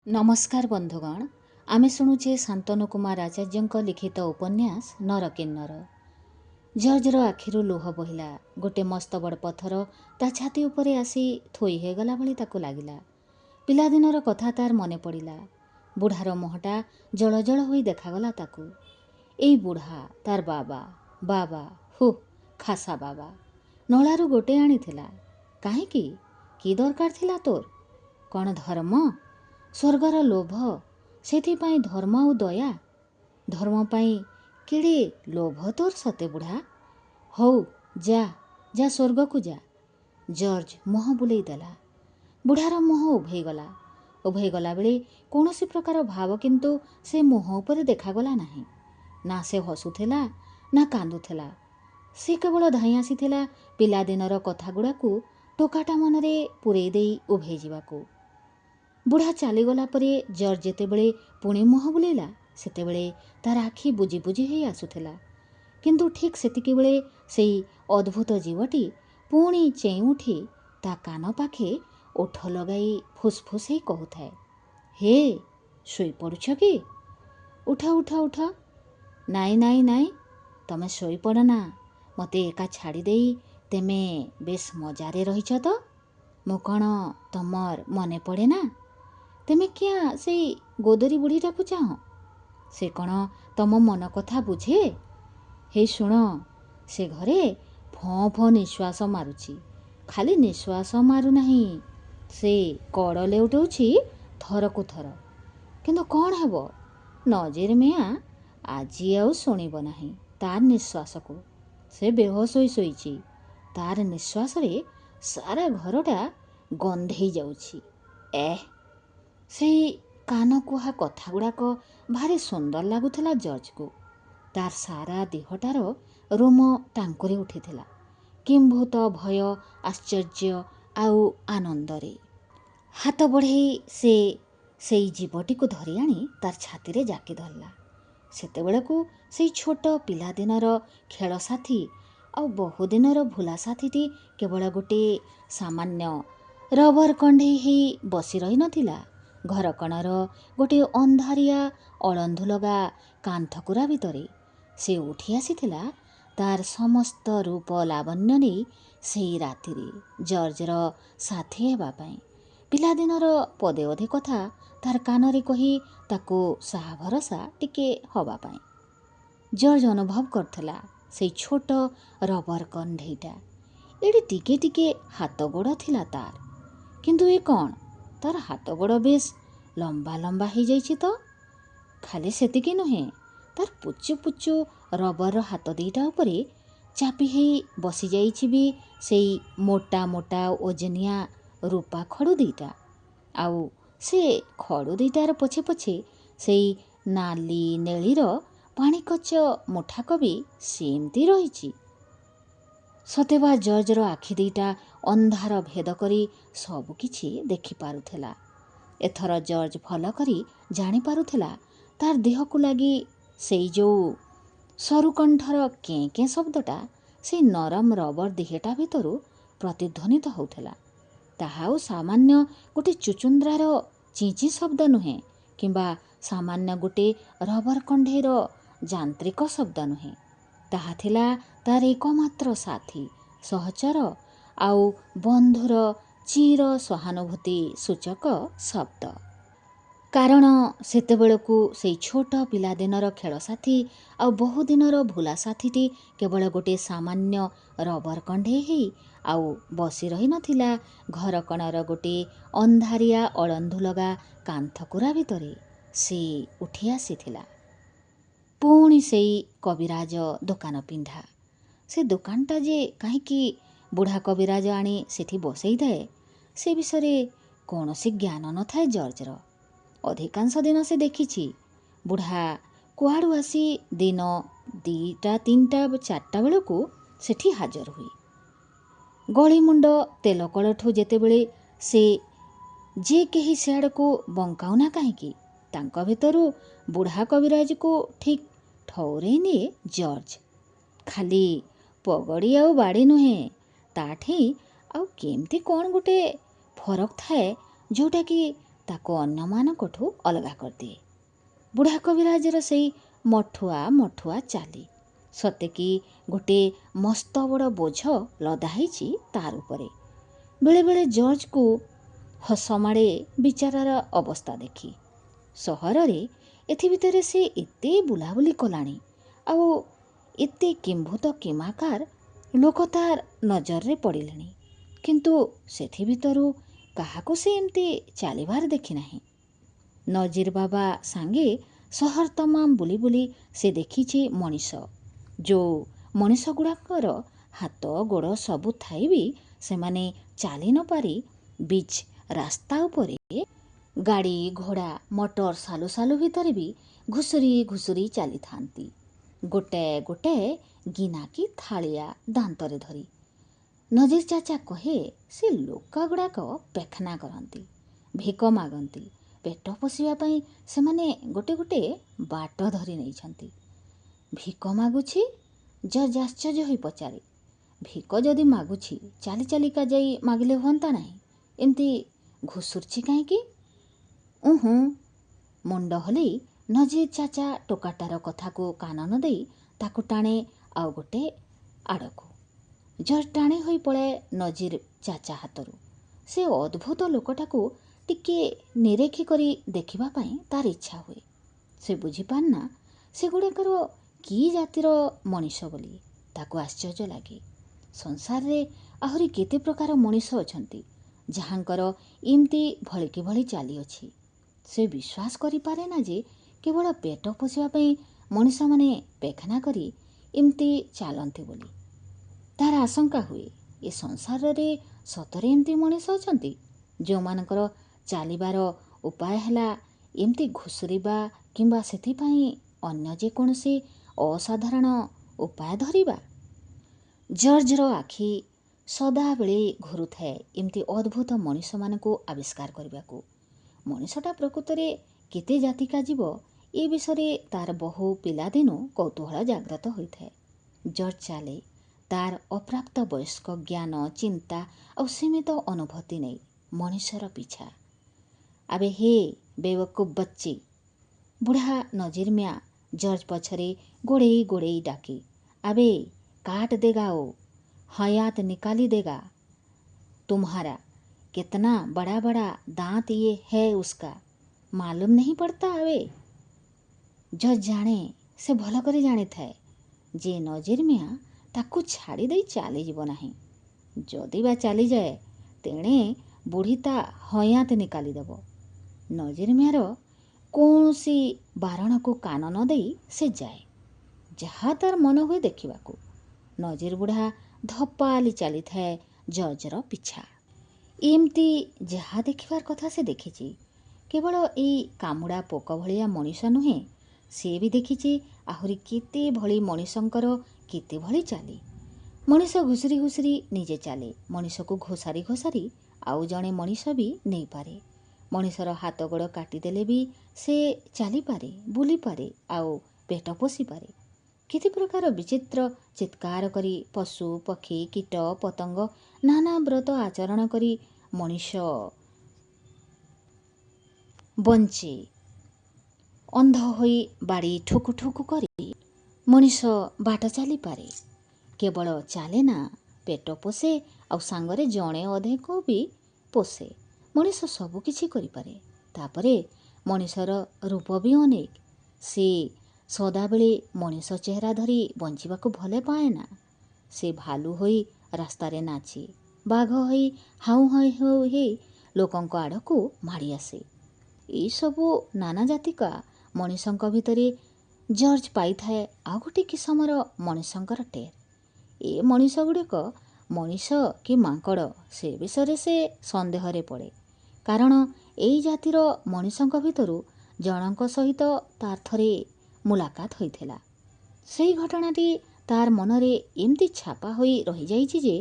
नमस्कार बंधुगण आमे शुणुचे शांतनु कुमार आचार्य लिखित उपन्यास नरकिन्नर। जर्जर आखिरु लुह बहिला। गोटे मस्त बड़ पथर ता छाती उपरे आसी थोई हो गला भली ताकू लागिला। पिलादिनर कथा तार मने पड़िला। बुढ़ार मुहटा जल जल होई देखागला ताकू। एई बुढ़ा तार बाबा बाबा हु खासा बाबा नलारू गोटे आनीथिला। काहींकी की दरकार थिला तोर? कौन धर्म स्वर्गर लोभ सेथिपाई धर्म और दया धर्म पाई केड़े लोभ तोर सते बुढ़ा। हौ जा जा स्वर्ग को जा। जर्ज मुह बुलेई देला। बुढ़ार मुह उभई गला बेले कौनसी प्रकार भाव किंतु से मुह उपरे देखागला नाही। ना से हसुथिला ना कांदुथिला। से केवल धाई आसीथिला पिलादिनर कथा गुड़ाकू टोकाटा मनरे पुरेई देई उभई जिबाकू। बुढ़ा चलीगला परे जर्ज जेतेबेले पुणी मुह बुलेला सेतेबेले तार आखि बुझी बुझी होई आसुथिला। किंतु ठीक सेतिकी बेले सेई अद्भुत जीवटी पुणी चेई उठी ता कान पाखे ओठ लगाई फुसफुसई कहूथाए, हे शोई पड़ुछ कि? उठ उठ उठ। नाई नाई नाई तमे शोई पड़ना। मते एका छाड़ी देई तेमे बेस मजारे रहिछ तो। मु कण तमर मने पड़े ना? तेमे क्या से गोदरी बुढ़ीटाकू चाह? से कण तम मन कथा बुझे? हे शुण से घरे फँ फँ निश्वास मारुची। खाली निश्वास मारु नहीं से कड़ लेउटौछि थरकू थर। किंतु कौन हेब नजीर मियाँ आजी आउ शुणिब नाही तार निश्वास को। से बेहोश होई शोईची। तार निश्वास रे सारा घरटा गंधेई जाउछि। से कान कुहा कथा गुड़ाक भारी सुंदर लगुला जर्ज को। तार सारा देहटार रोम टांकुरी उठिथिला किंभूत भय आश्चर्य आउ आनंदरे। हाथ बढ़ेई से जीवटी को धरी आनी तार छाती रे जाकी धरला। सेतेबेलकू से छोट पिलादिनर खेल साथी आउ बहुदिनर भूला साथीटी केवल गोटे सामान्य रबर कंढेई ही बसी रही नथिला घर कणार गोटे अंधारिया अळंधु लगा कांथकुरा भितरे। से उठी आसीथिला तार समस्त रूप लावण्य नहीं सेई रातिरे जर्जर साथी हेबा पाई। पिलादिनर पदे अधे कथा तार कानरे कही ताकू साहा भरसा टिके हवा पाई। जर्ज अनुभव करथिला से छोट रबर कंढेईटा एडी टिके टिके हाथ गोड़ थिला तार। किंतु ए कौन तार हाथ गोड़ बेस लंबा लंबा हो जाइछि तो। खाली सेतिकी नुहे तार पुचु पुचु रबर हाथ दीटा उपरे चापी ही बसी जाइछि भी सेई मोटा मोटा ओजनिया रूपा खड़ू दीटा। आउ से खड़ू दीटार पछे पछे सेई नाली नेलीर पाणीकच मुठाक भी सेमती रहिछि। सतेबा जर्जर आखि दीटा अंधार भेद करी सबकिछि देखि पारुथिला। एथर जर्ज भल करी जानी पारुथिला तार देह को लगी सेई जो सरुकंठर कें कें शब्दटा से नरम रबर देहटा भितरु प्रतिध्वनित होउथिला। ताहा सामान्य गोटे चुचुंद्रार चिंची शब्द नुहे किंबा सामान्य गोटे रबर कंढेर जांत्रिक शब्द नुहे। ताहा थिला तार एकमात्र साथी सहचर आउ बंधुर चीर सहानुभूति सूचक शब्द। कारण सेतेबेलकू से छोट पिलादिनर खेल साथी आउ बहुदिनर भूला साथीटी केवल गोटे सामान्य रबर कंढे ही आउ बसी रही नथिला घर कणार गोटे अंधारिया अळंधु लगा कांथकुरा भितरे। से उठी आसीथिला। पुणी सेई कविराज दुकान पिंढा। से दुकानटा जे काहींकी बुढ़ा कविराज आनी सेठी बसई थाए से विषय कौनसी ज्ञान न थाए जर्जर। अधिकांश दिन से देखिछि बुढ़ा कुआड़ू आसी दिन 2टा 3टा 4टा बेलू सेठी हाजर हुई। गली मुंड तेल कलठू जेतेबेले से जे केही सियाड़ को बंकाउना काहींकी तांका भितरू बुढ़ा कविराज को ठीक ठौरे निए जर्ज। खाली पगड़ी आउ बाड़ी नुहे ताठी आउ केमती कौन गोटे फरक थाए जोटा कि ତାକୁ ଅନ୍ୟମାନଙ୍କଠୁ ଅଲଗା କରିଦିଏ। ବୁଢ଼ା କବିରାଜର ସେଇ ମଠୁଆ ମଠୁଆ ଚାଲି ସତେକି ଗୋଟିଏ ମସ୍ତ ବଡ଼ ବୋଝ ଲଦା ହେଇଛି ତାର ଉପରେ। ବେଳେବେଳେ ଜର୍ଜକୁ ହସ ମାଡ଼େ ବିଚାରାର ଅବସ୍ଥା ଦେଖି। ସହରରେ ଏଥି ଭିତରେ ସେ ଏତେ ବୁଲାବୁଲି କଲାଣି, ଆଉ ଏତେ କିମ୍ଭୂତ କିମାକାର ଲୋକ ତାର ନଜରରେ ପଡ଼ିଲେଣି, କିନ୍ତୁ ସେଥି ଭିତରୁ କାହାକୁ ସେ ଏମିତି ଚାଲିବାର ଦେଖିନାହିଁ। ନଜିର ବାବା ସାଙ୍ଗେ ସହର ତମାମ ବୁଲି ବୁଲି ସେ ଦେଖିଛି ମଣିଷ, ଯେଉଁ ମଣିଷ ଗୁଡ଼ାକର ହାତ ଗୋଡ଼ ସବୁ ଥାଇ ବି ସେମାନେ ଚାଲି ନପାରି ବିଚ୍ ରାସ୍ତା ଉପରେ ଗାଡ଼ି ଘୋଡ଼ା ମଟର ସାଲୁ ସାଲୁ ଭିତରେ ବି ଘୁଷୁରି ଘୁଷୁରି ଚାଲିଥାନ୍ତି, ଗୋଟାଏ ଗୋଟାଏ ଗିନାକି ଥାଳିଆ ଦାନ୍ତରେ ଧରି। ନଜିର ଚାଚା କହେ ସେ ଲୋକଗୁଡ଼ାକ ପେଖନା କରନ୍ତି, ଭିକ ମାଗନ୍ତି, ପେଟ ପୋଷିବା ପାଇଁ ସେମାନେ ଗୋଟେ ଗୋଟେ ବାଟ ଧରି ନେଇଛନ୍ତି। ଭିକ ମାଗୁଛି? ଜର୍ଜ ଆଶ୍ଚର୍ଯ୍ୟ ହୋଇ ପଚାରେ। ଭିକ ଯଦି ମାଗୁଛି ଚାଲି ଚାଲିକା ଯାଇ ମାଗିଲେ ହୁଅନ୍ତା ନାହିଁ? ଏମିତି ଘୁଷୁରୁଛି କାହିଁକି? ମୁଣ୍ଡ ହଲେଇ ନଜିର ଚାଚା ଟୋକାଟାର କଥାକୁ କାନ ନ ଦେଇ ତାକୁ ଟାଣେ ଆଉ ଗୋଟେ ଆଡ଼କୁ। ଜର୍ଜ ଟାଣି ହୋଇ ପଳାଏ ନଜିର ଚାଚା ହାତରୁ। ସେ ଅଦ୍ଭୁତ ଲୋକଟାକୁ ଟିକିଏ ନିରେଖି କରି ଦେଖିବା ପାଇଁ ତାର ଇଚ୍ଛା ହୁଏ। ସେ ବୁଝିପାରେନା ସେଗୁଡ଼ାକର କି ଜାତିର ମଣିଷ ବୋଲି। ତାକୁ ଆଶ୍ଚର୍ଯ୍ୟ ଲାଗେ, ସଂସାରରେ ଆହୁରି କେତେ ପ୍ରକାର ମଣିଷ ଅଛନ୍ତି ଯାହାଙ୍କର ଏମିତି ଭଳିକି ଭଳି ଚାଲିଅଛି। ସେ ବିଶ୍ୱାସ କରିପାରେ ନା ଯେ କେବଳ ପେଟ ପୋଷିବା ପାଇଁ ମଣିଷମାନେ ପେଖାନା କରି ଏମିତି ଚାଲନ୍ତି ବୋଲି। ତାର ଆଶଙ୍କା ହୁଏ ଏ ସଂସାରରେ ସତରେ ଏମିତି ମଣିଷ ଅଛନ୍ତି ଯେଉଁମାନଙ୍କର ଚାଲିବାର ଉପାୟ ହେଲା ଏମିତି ଘୁଷୁରିବା କିମ୍ବା ସେଥିପାଇଁ ଅନ୍ୟ ଯେକୌଣସି ଅସାଧାରଣ ଉପାୟ ଧରିବା। ଜର୍ଜର ଆଖି ସଦାବେଳେ ଘୁରୁଥାଏ ଏମିତି ଅଦ୍ଭୁତ ମଣିଷମାନଙ୍କୁ ଆବିଷ୍କାର କରିବାକୁ। ମଣିଷଟା ପ୍ରକୃତରେ କେତେ ଜାତିକା ଯିବ ଏ ବିଷୟରେ ତାର ବହୁ ପିଲାଦିନୁ କୌତୂହଳ ଜାଗ୍ରତ ହୋଇଥାଏ। ଜର୍ଜ ଚାଲେ ତାର ଅପ୍ରାପ୍ତ ବୟସ୍କ ଜ୍ଞାନ ଚିନ୍ତା ଆଉ ସୀମିତ ଅନୁଭୂତି ନେଇ ମଣିଷର ପିଛା। ଆବେ ହେ ବେୱକୁଫ ବଚ୍ଚି, ବୁଢ଼ା ନଜିର ମିଆଁ ଜର୍ଜ ପଛରେ ଗୋଡ଼େଇ ଗୋଡ଼େଇ ଡାକେ। ଆବେ काट देगा वो, हयात निकाली देगा तुम्हारा, कितना बड़ा बड़ा दांत ये है उसका, मालूम नहीं पड़ता आवे। जज जाने से भल करे जानिଥାଏ ଯେ ନଜିର ମିଆଁ ତାକୁ ଛାଡ଼ି ଦେଇ ଚାଲିଯିବ ନାହିଁ। ଯଦି ବା ଚାଲିଯାଏ ତେଣେ ବୁଢ଼ୀ ତା ହୟାତ ନିକାଲିଦେବ। ନଜିର ମିଆଁର କୌଣସି ବାରଣକୁ କାନ ନ ଦେଇ ସେ ଯାଏ ଯାହା ତାର ମନ ହୁଏ ଦେଖିବାକୁ। ନଜିର ବୁଢ଼ା ଧପାଲି ଚାଲିଥାଏ ଜର୍ଜର ପିଛା। ଏମିତି ଯାହା ଦେଖିବାର କଥା ସେ ଦେଖିଛି। କେବଳ ଏଇ କାମୁଡ଼ା ପୋକ ଭଳିଆ ମଣିଷ ନୁହେଁ, ସେ ବି ଦେଖିଛି ଆହୁରି କେତେ ଭଳି ମଣିଷଙ୍କର କେତେ ଭଳି ଚାଲି। ମଣିଷ ଘୁଷୁରି ଘୁଷୁରି ନିଜେ ଚାଲେ, ମଣିଷକୁ ଘୋଷାରି ଘୋଷାରି ଆଉ ଜଣେ ମଣିଷ ବି ନେଇପାରେ। ମଣିଷର ହାତ ଗୋଡ଼ କାଟିଦେଲେ ବି ସେ ଚାଲିପାରେ, ବୁଲିପାରେ ଆଉ ପେଟ ପୋଷିପାରେ। କେତେ ପ୍ରକାର ବିଚିତ୍ର ଚିତ୍କାର କରି ପଶୁ ପକ୍ଷୀ କୀଟ ପତଙ୍ଗ ନାନା ବ୍ରତ ଆଚରଣ କରି ମଣିଷ ବଞ୍ଚେ। ଅନ୍ଧ ହୋଇ ବାଡ଼ି ଠୁକୁ ଠୁକୁ କରି ମଣିଷ ବାଟ ଚାଲିପାରେ। କେବଳ ଚାଲେ ନା, ପେଟ ପୋଷେ ଆଉ ସାଙ୍ଗରେ ଜଣେ ଅଧେକୁ ବି ପୋଷେ। ମଣିଷ ସବୁ କିଛି କରିପାରେ। ତାପରେ ମଣିଷର ରୂପ ବି ଅନେକ। ସେ ସଦାବେଳେ ମଣିଷ ଚେହେରା ଧରି ବଞ୍ଚିବାକୁ ଭଲ ପାଏ ନା। ସେ ଭାଲୁ ହୋଇ ରାସ୍ତାରେ ନାଚେ, ବାଘ ହୋଇ ହାଉଁ ହାଉଁ ହୋଇ ଲୋକଙ୍କ ଆଡ଼କୁ ମାଡ଼ି ଆସେ। ଏଇସବୁ ନାନା ଜାତିକା ମଣିଷଙ୍କ ଭିତରେ ଜର୍ଜ ପାଇଥାଏ ଆଉ ଗୋଟେ କିସମର ମଣିଷଙ୍କର ଟେର୍। ଏ ମଣିଷ ଗୁଡ଼ିକ ମଣିଷ କି ମାଙ୍କଡ଼ ସେ ବିଷୟରେ ସେ ସନ୍ଦେହରେ ପଡ଼େ। କାରଣ ଏଇ ଜାତିର ମଣିଷଙ୍କ ଭିତରୁ ଜଣଙ୍କ ସହିତ ତାର ଥରେ ମୁଲାକାତ ହୋଇଥିଲା। ସେଇ ଘଟଣାଟି ତାର ମନରେ ଏମିତି ଛାପା ହୋଇ ରହିଯାଇଛି ଯେ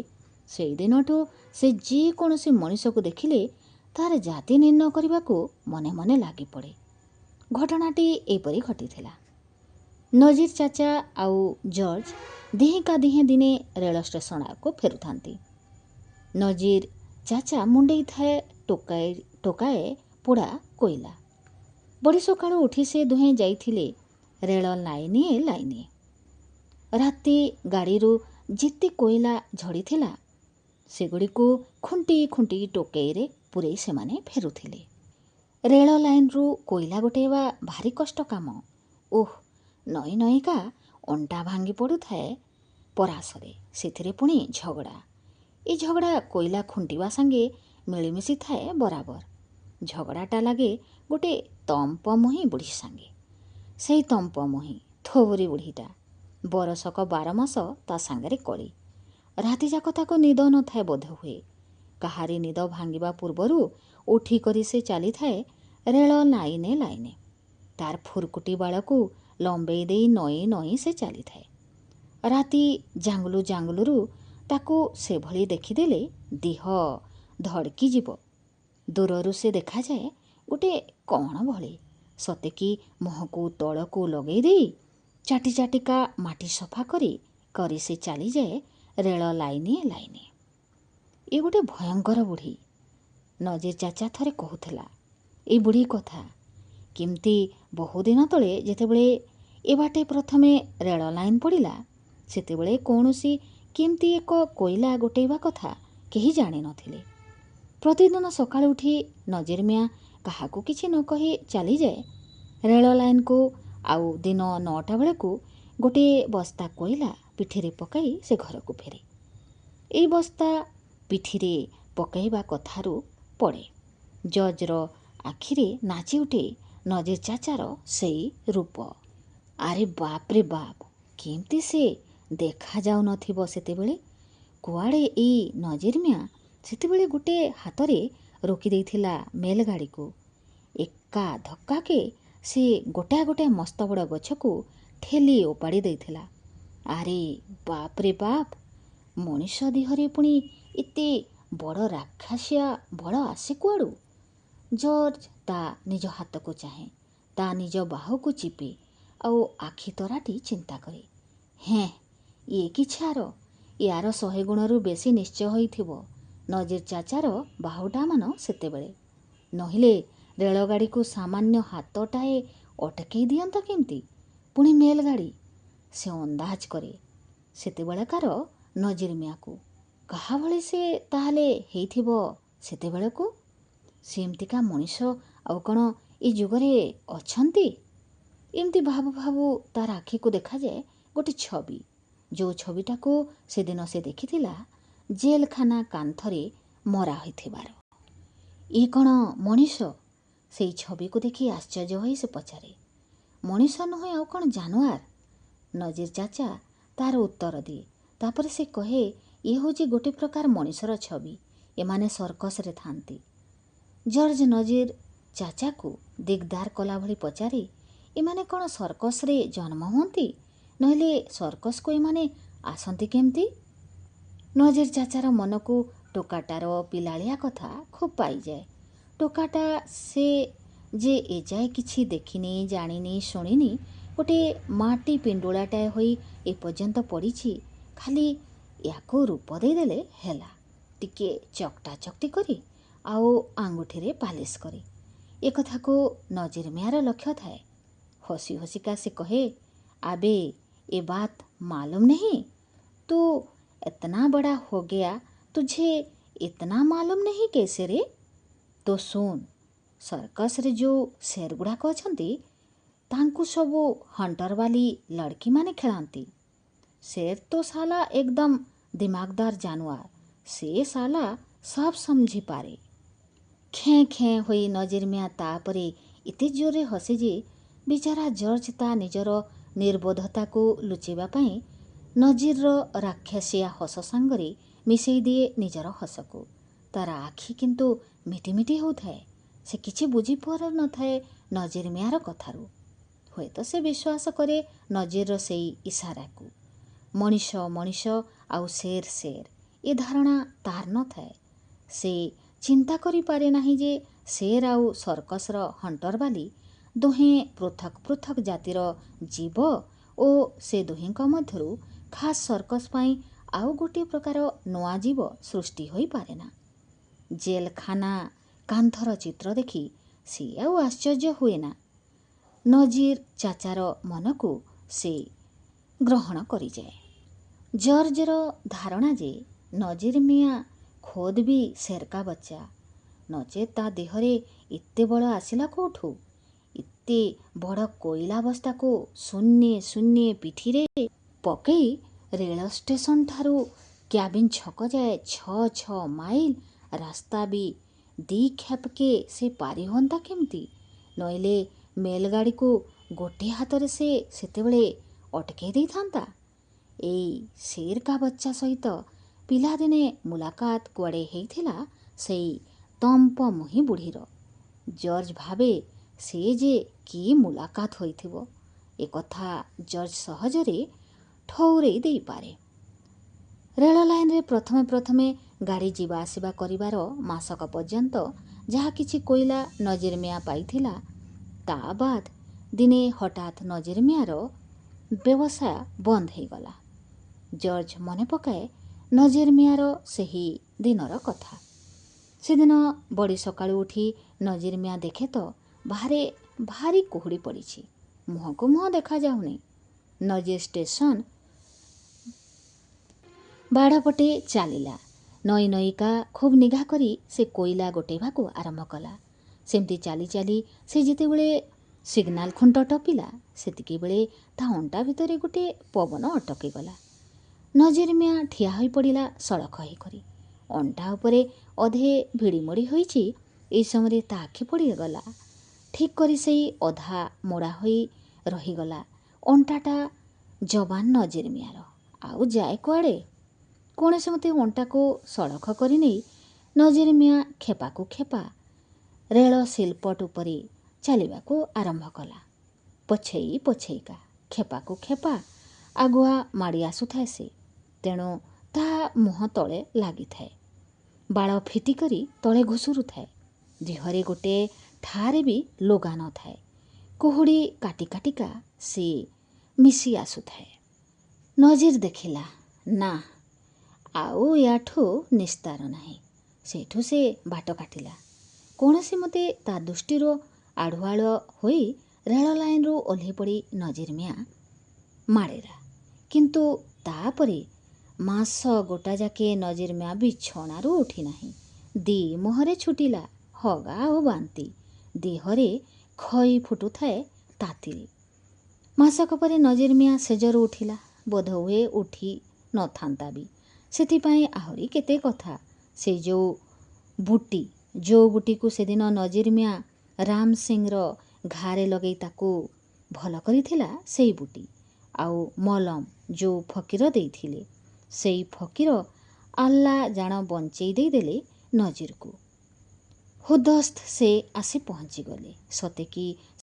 ସେଇଦିନଠୁ ସେ ଯେକୌଣସି ମଣିଷକୁ ଦେଖିଲେ ତାର ଜାତି ନିର୍ଣ୍ଣୟ କରିବାକୁ ମନେ ମନେ ଲାଗିପଡ଼େ। ଘଟଣାଟି ଏପରି ଘଟିଥିଲା। ନଜିର ଚାଚା ଆଉ ଜର୍ଜ ଦିହେଁକା ଦିହେଁ ଦିନେ ରେଳ ଷ୍ଟେସନ ଆଡ଼କୁ ଫେରୁଥାନ୍ତି। ନଜିର ଚାଚା ମୁଣ୍ଡେଇ ଥାଏ ଟୋକାଏ ପୋଡ଼ା କୋଇଲା। ବଡ଼ି ସକାଳୁ ଉଠି ସେ ଦୁହେଁ ଯାଇଥିଲେ ରେଳ ଲାଇନିଏ ଲାଇନିଏ। ରାତି ଗାଡ଼ିରୁ ଯେତେ କୋଇଲା ଝଡ଼ିଥିଲା ସେଗୁଡ଼ିକୁ ଖୁଣ୍ଟି ଖୁଣ୍ଟି ଟୋକେଇରେ ପୂରେଇ ସେମାନେ ଫେରୁଥିଲେ। ରେଳ ଲାଇନ୍ରୁ କୋଇଲା ଗୋଟେଇବା ଭାରି କଷ୍ଟ କାମ। ଓଃ, ନଈ ନଈକା ଅଣ୍ଟା ଭାଙ୍ଗି ପଡ଼ୁଥାଏ ପରାସରେ। ସେଥିରେ ପୁଣି ଝଗଡ଼ା। ଏ ଝଗଡ଼ା କୋଇଲା ଖୁଣ୍ଟିବା ସାଙ୍ଗେ ମିଳିମିଶି ଥାଏ ବରାବର। ଝଗଡ଼ାଟା ଲାଗେ ଗୋଟେ ତମ୍ପମୁହିଁ ବୁଢ଼ୀ ସାଙ୍ଗେ। ସେଇ ତମ୍ପମୁହିଁ ଥୋବରି ବୁଢ଼ୀଟା ବରଷକ 12 ମାସ ତା ସାଙ୍ଗରେ କଳି। ରାତିଯାକ ତାକୁ ନିଦ ନଥାଏ ବୋଧହୁଏ। କାହାରି ନିଦ ଭାଙ୍ଗିବା ପୂର୍ବରୁ ଉଠିକରି ସେ ଚାଲିଥାଏ ରେଳ ଲାଇନେ ଲାଇନେ। ତାର ଫୁରୁକୁଟି ବାଳକୁ ଲମ୍ବେଇ ଦେଇ ନଈ ନଈ ସେ ଚାଲିଥାଏ। ରାତି ଜାଙ୍ଗୁଲୁ ଜାଙ୍ଗୁଲୁରୁ ତାକୁ ସେଭଳି ଦେଖିଦେଲେ ଦିହ ଧଡ଼କିଯିବ। ଦୂରରୁ ସେ ଦେଖାଯାଏ ଗୋଟେ କଣ ଭଳି। ସତେକି ମୁହଁକୁ ତଳକୁ ଲଗେଇ ଦେଇ ଚାଟି ଚାଟିକା ମାଟି ସଫା କରି କରି ସେ ଚାଲିଯାଏ ରେଳ ଲାଇନିଏ ଲାଇନିଏ। ଏ ଗୋଟେ ଭୟଙ୍କର ବୁଢ଼ୀ। ନଜିର ଚାଚା ଥରେ କହୁଥିଲା ଏଇ ବୁଢ଼ୀ କଥା। କେମିତି ବହୁଦିନ ତଳେ ଯେତେବେଳେ ଏ ବାଟେ ପ୍ରଥମେ ରେଳ ଲାଇନ୍ ପଡ଼ିଲା ସେତେବେଳେ କୌଣସି କେମିତି ଏକ କୋଇଲା ଗୋଟେଇବା କଥା କେହି ଜାଣିନଥିଲେ। ପ୍ରତିଦିନ ସକାଳୁ ଉଠି ନଜିର ମିଆଁ କାହାକୁ କିଛି ନ କହି ଚାଲିଯାଏ ରେଳ ଲାଇନ୍କୁ। ଆଉ ଦିନ 9ଟା ବେଳକୁ ଗୋଟିଏ ବସ୍ତା କୋଇଲା ପିଠିରେ ପକାଇ ସେ ଘରକୁ ଫେରେ। ଏଇ ବସ୍ତା ପିଠିରେ ପକାଇବା କଥାରୁ ପଡ଼େ ଜଜ୍ର ଆଖିରେ ନାଚି ଉଠେ ନଜିର ଚାଚାର ସେଇ ରୂପ। ଆରେ ବାପରେ ବାପ, କେମିତି ସେ ଦେଖାଯାଉନଥିବ ସେତେବେଳେ। କୁଆଡ଼େ ଏଇ ନଜିର ମିଆଁ ସେତେବେଳେ ଗୋଟେ ହାତରେ ରୋକିଦେଇଥିଲା ମେଲଗାଡ଼ିକୁ। ଏକା ଧକ୍କାକେ ସେ ଗୋଟାଏ ଗୋଟାଏ ମସ୍ତ ବଡ଼ ଗଛକୁ ଠେଲି ଓପାଡ଼ି ଦେଇଥିଲା। ଆରେ ବାପରେ ବାପ, ମଣିଷ ଦେହରେ ପୁଣି ଏତେ ବଡ଼ ରାକ୍ଷସିଆ ବଳ ଆସେ କୁଆଡ଼ୁ? ଜର୍ଜ ତା ନିଜ ହାତକୁ ଚାହେଁ, ତା ନିଜ ବାହୁକୁ ଚିପେ ଆଉ ଆଖି ତରାଟି ଚିନ୍ତା କରେ। ହେଁ, ଇଏ କି ଛାର, ୟାର 100 ଗୁଣରୁ ବେଶୀ ନିଶ୍ଚୟ ହୋଇଥିବ ନଜିର ଚାଚାର ବାହୁଟାମାନ ସେତେବେଳେ। ନହେଲେ ରେଳଗାଡ଼ିକୁ ସାମାନ୍ୟ ହାତଟାଏ ଅଟକେଇ ଦିଅନ୍ତା କେମିତି? ପୁଣି ମେଲଗାଡ଼ି। ସେ ଅନ୍ଦାଜ କରେ ସେତେବେଳକାର ନଜିର ମିଆଁକୁ। କାହା ଭଳି ସେ ତାହେଲେ ହେଇଥିବ ସେତେବେଳକୁ? ସେମିତିକା ମଣିଷ ଆଉ କ'ଣ ଏ ଯୁଗରେ ଅଛନ୍ତି? ଏମିତି ଭାବୁ ଭାବୁ ତାର ଆଖିକୁ ଦେଖାଯାଏ ଗୋଟେ ଛବି। ଯେଉଁ ଛବିଟାକୁ ସେଦିନ ସେ ଦେଖିଥିଲା ଜେଲଖାନା କାନ୍ଥରେ ମରା ହୋଇଥିବାର। ଇଏ କ'ଣ ମଣିଷ? ସେଇ ଛବିକୁ ଦେଖି ଆଶ୍ଚର୍ଯ୍ୟ ହୋଇ ସେ ପଚାରେ, ମଣିଷ ନୁହେଁ ଆଉ କ'ଣ ଜାନୁଆର? ନଜିର ଚାଚା ତାର ଉତ୍ତର ଦିଏ। ତାପରେ ସେ କହେ, ଇଏ ହେଉଛି ଗୋଟେ ପ୍ରକାର ମଣିଷର ଛବି। ଏମାନେ ସର୍କସରେ ଥାନ୍ତି। ଜର୍ଜ ନଜିର ଚାଚାକୁ ଦିଗଦାର କଲା ଭଳି ପଚାରେ, ଏମାନେ କ'ଣ ସର୍କସରେ ଜନ୍ମ ହୁଅନ୍ତି? ନହେଲେ ସର୍କସକୁ ଏମାନେ ଆସନ୍ତି କେମିତି? ନଜିର ଚାଚାର ମନକୁ ଟୋକାଟାର ପିଲାଳିଆ କଥା ଖୁବ୍ ପାଇଯାଏ। ଟୋକାଟା ସେ ଯେ ଏଯାଏ କିଛି ଦେଖିନି, ଜାଣିନି, ଶୁଣିନି, ଗୋଟେ ମାଟି ପିଣ୍ଡୁଳାଟାଏ ହୋଇ ଏପର୍ଯ୍ୟନ୍ତ ପଡ଼ିଛି। ଖାଲି ୟାକୁ ରୂପ ଦେଇଦେଲେ ହେଲା। ଟିକେ ଚକଟା ଚକଟି କରି ଆଉ ଆଙ୍ଗୁଠିରେ ପାଲିସ କରି। ଏ କଥାକୁ ନଜିର ମିଆଁର ଲକ୍ଷ୍ୟ ଥାଏ। ହସି ହସିକା ସେ କହେ, ଆବେ ये बात मालूम नहीं? तू इतना बड़ा हो गया, तुझे इतना मालूम नहीं कैसे रे? तो सुन, सर्कसरे जो शेर गुड़ाक अछंती तांकु सबू हंटरवाली लड़की माने खेलांती। शेर तो साला एकदम दिमागदार जानवर। से साला सब समझी पारे। खें खें होई नजिर मियाँ तापरे एते जोरे हसे जे बिचारा जर्ज ता निजर निर्बोधताକୁ ଲୁଚେଇବା ପାଇଁ ନଜିରର ରାକ୍ଷସିଆ ହସ ସାଙ୍ଗରେ ମିଶେଇ ଦିଏ ନିଜର ହସକୁ। ତାର ଆଖି କିନ୍ତୁ ମିଟିମିଟି ହେଉଥାଏ। ସେ କିଛି ବୁଝିପାରୁନଥାଏ ନଜିର ମିଆଁର କଥାରୁ। ହୁଏତ ସେ ବିଶ୍ୱାସ କରେ ନଜିରର ସେଇ ଇସାରାକୁ। ମଣିଷ ମଣିଷ ଆଉ ସେର ସେର ଏ ଧାରଣା ତାର ନଥାଏ। ସେ ଚିନ୍ତା କରିପାରେ ନାହିଁ ଯେ ସେର ଆଉ ସର୍କସର ହଣ୍ଟରବାଲି ଦୁହେଁ ପୃଥକ ପୃଥକ ଜାତିର ଜୀବ ଓ ସେ ଦୁହିଁଙ୍କ ମଧ୍ୟରୁ ଖାସ୍ ସର୍କସ ପାଇଁ ଆଉ ଗୋଟିଏ ପ୍ରକାର ନୂଆ ଜୀବ ସୃଷ୍ଟି ହୋଇପାରେ ନା। ଜେଲଖାନା କାନ୍ଥର ଚିତ୍ର ଦେଖି ସିଏ ଆଉ ଆଶ୍ଚର୍ଯ୍ୟ ହୁଏ ନା। ନଜିର ଚାଚାର ମନକୁ ସେ ଗ୍ରହଣ କରିଯାଏ। ଜର୍ଜର ଧାରଣା ଯେ ନଜିର ମିଆଁ ଖୋଦ୍ ବି ସେର୍କା ବଚ୍ଚା, ନଚେତ୍ ତା ଦେହରେ ଏତେ ବଳ ଆସିଲା କୋଉଠୁ? ଏତେ ବଡ଼ କୋଇଲା ବସ୍ତାକୁ ଶୂନ୍ୟେ ଶୂନ୍ୟେ ପିଠିରେ ପକେଇ ରେଳ ଷ୍ଟେସନଠାରୁ କ୍ୟାବିନ୍ ଛକ ଯାଏ 6 ମାଇଲ ରାସ୍ତା ବି ଦିକ୍ଷେପକେ ସେ ପାରି ହୁଅନ୍ତା କେମିତି? ନଇଲେ ମେଲଗାଡ଼ିକୁ ଗୋଟିଏ ହାତରେ ସେ ସେତେବେଳେ ଅଟକେଇ ଦେଇଥାନ୍ତା। ଏଇ ସେର୍କା ବଚ୍ଚା ସହିତ ପିଲାଦିନେ ମୁଲାକାତ କୁଆଡ଼େ ହେଇଥିଲା ସେଇ ତମ୍ପ ମୁହିଁ ବୁଢ଼ୀର। ଜର୍ଜ ଭାବେ ସେ ଯେ କି ମୁଲାକାତ ହୋଇଥିବ, ଏକଥା ଜର୍ଜ ସହଜରେ ଠଉରେଇ ଦେଇପାରେ। ରେଳ ଲାଇନରେ ପ୍ରଥମେ ପ୍ରଥମେ ଗାଡ଼ି ଯିବା ଆସିବା କରିବାର ମାସକ ପର୍ଯ୍ୟନ୍ତ ଯାହା କିଛି କୋଇଲା ନଜିର ମିଆଁ ପାଇଥିଲା, ତା ବାଦ ଦିନେ ହଠାତ୍ ନଜିର ମିଆଁର ବ୍ୟବସାୟ ବନ୍ଦ ହେଇଗଲା। ଜର୍ଜ ମନେ ପକାଏ ନଜିର ମିଆଁର ସେହି ଦିନର କଥା। ସେଦିନ ବଡ଼ି ସକାଳୁ ଉଠି ନଜିର ମିଆଁ ଦେଖେ ତ ବାହାରେ ଭାରି କୁହୁଡ଼ି ପଡ଼ିଛି, ମୁହଁକୁ ମୁହଁ ଦେଖାଯାଉନି। ନଜିର ଷ୍ଟେସନ ବାଡ଼ପଟେ ଚାଲିଲା। ନଈ ନଈକା ଖୁବ୍ ନିଘା କରି ସେ କୋଇଲା ଗୋଟେଇବାକୁ ଆରମ୍ଭ କଲା। ସେମିତି ଚାଲି ଚାଲି ସେ ଯେତେବେଳେ ସିଗ୍ନାଲ ଖୁଣ୍ଟ ଟପିଲା, ସେତିକିବେଳେ ତା ଅଣ୍ଟା ଭିତରେ ଗୋଟିଏ ପବନ ଅଟକିଗଲା। ନଜିର ମିଆଁ ଠିଆ ହୋଇପଡ଼ିଲା ସଳଖ ହେଇକରି। ଅଣ୍ଟା ଉପରେ ଅଧେ ଭିଡ଼ିମୋଡ଼ି ହୋଇଛି। ଏଇ ସମୟରେ ତା ଆଖି ପଡ଼ିଗଲା ଠିକ୍ କରି ସେଇ ଅଧା ମୋଡ଼ା ହୋଇ ରହିଗଲା ଅଣ୍ଟାଟା ଜବାନ ନଜିର ମିଆଁର। ଆଉ ଯାଏ କୁଆଡ଼େ? କୌଣସି ମତେ ଅଣ୍ଟାକୁ ସଳଖ କରି ନେଇ ନଜିର ମିଆଁ ଖେପାକୁ ଖେପା ରେଳ ସିଲପଟ ଉପରେ ଚାଲିବାକୁ ଆରମ୍ଭ କଲା। ପଛେଇ ପଛେଇକା ଖେପାକୁ ଖେପା ଆଗୁଆ ମାଡ଼ି ଆସୁଥାଏ ସେ। ତେଣୁ ତା ମୁହଁ ତଳେ ଲାଗିଥାଏ। ବାଳ ଫିଟିକରି ତଳେ ଘୁଷୁରୁଥାଏ। ଦେହରେ ଗୋଟିଏ ଠାରେ ବି ଲୁଗା ନଥାଏ। କୁହୁଡ଼ି କାଟି କାଟିକା ସେ ମିଶି ଆସୁଥାଏ। ନଜିର ଦେଖିଲା, ନା ଆଉ ୟାଠୁ ନିସ୍ତାର ନାହିଁ। ସେଇଠୁ ସେ ବାଟ କାଟିଲା। କୌଣସି ମତେ ତା ଦୃଷ୍ଟିରୁ ଆଢ଼ୁଆଳ ହୋଇ ରେଳ ଲାଇନରୁ ଓହ୍ଲେଇ ପଡ଼ି ନଜିର ମିଆଁ ମାଡ଼ିଲା। କିନ୍ତୁ ତାପରେ ମାସ ଗୋଟା ଯାକେ ନଜିର ମିଆଁ ବିଛଣାରୁ ଉଠି ନାହିଁ। ଦି ମୁହଁରେ ଛୁଟିଲା ହଗା ଓ ବାନ୍ତି। ଦେହରେ ଖଇ ଫୁଟୁଥାଏ ତାତିରେ। ମାସକ ପରେ ନଜିର ମିଆଁ ସେଜରୁ ଉଠିଲା। ବୋଧହୁଏ ଉଠି ନଥାନ୍ତା ବି। ସେଥିପାଇଁ ଆହୁରି କେତେ କଥା। ସେ ଯେଉଁ ବୁଟିକୁ ସେଦିନ ନଜିର ମିଆଁ ରାମ ସିଂର ଘାରେ ଲଗେଇ ତାକୁ ଭଲ କରିଥିଲା, ସେଇ ବୁଟି। ଆଉ ମଲମ ଯେଉଁ ଫକିର ଦେଇଥିଲେ, ସେଇ ଫକିର ଆଲ୍ଲା ଜାଣ ବଞ୍ଚେଇ ଦେଇଦେଲେ ନଜିରକୁ। ହୁଦସ୍ତ ସେ ଆସି ପହଞ୍ଚିଗଲେ। ସତେକି